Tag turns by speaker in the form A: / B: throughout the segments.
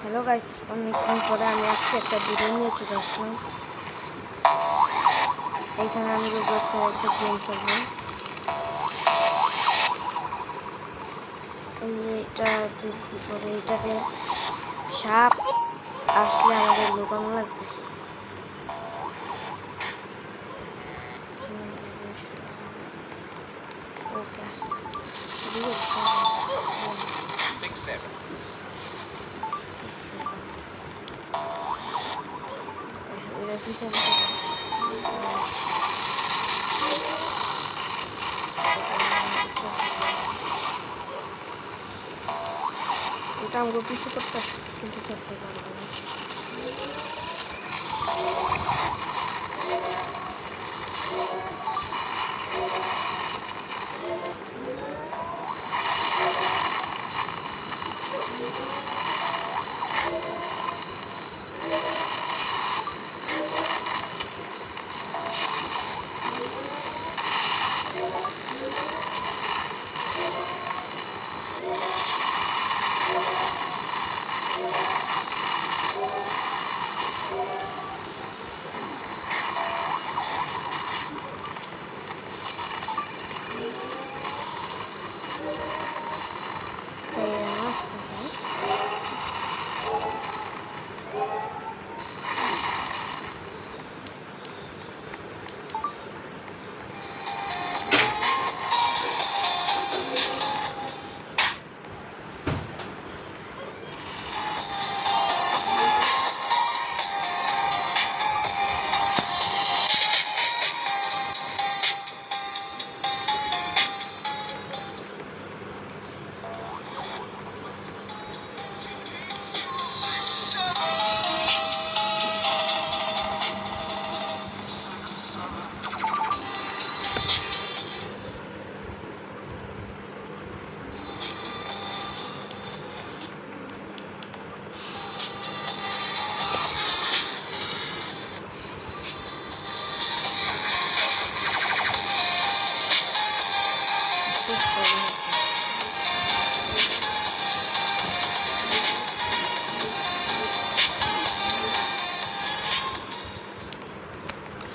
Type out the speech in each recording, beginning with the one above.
A: Hello guys, অনেকক্ষণ পরে আমি আজকে একটা ভিডিও নিয়ে চলে আসলাম। এখানে আমি রোবলক্সের একটা গেম খেলবো। এটা কি করে, এটাতে সাপ আসলে আমাদের লুকানো লাগবে। ওকে, আসলে এটা আমাকে পিছু করতে আসছে, কিন্তু ধরতে পারবো না।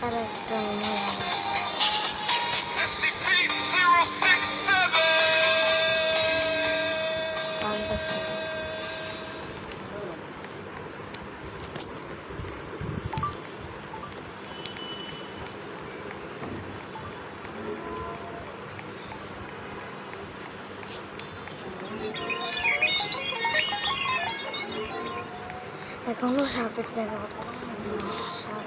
A: আর একটা এখনো সাপের জায়গা করতেছে সাপ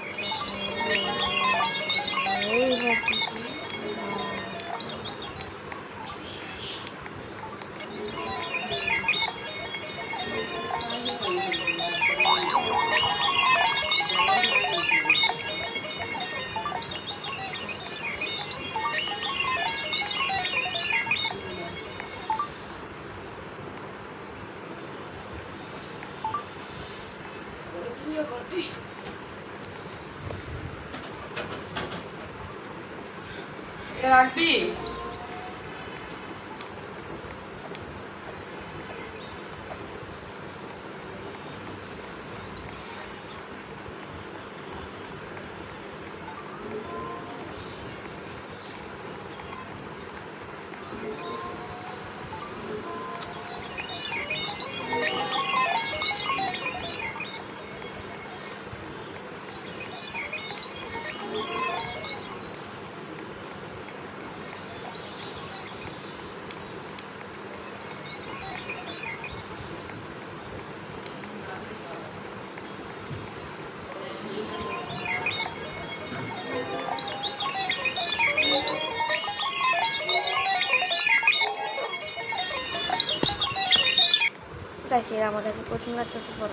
B: রাখবি।
A: গাইস, আমার কাছে প্রচুর লাগতেছে।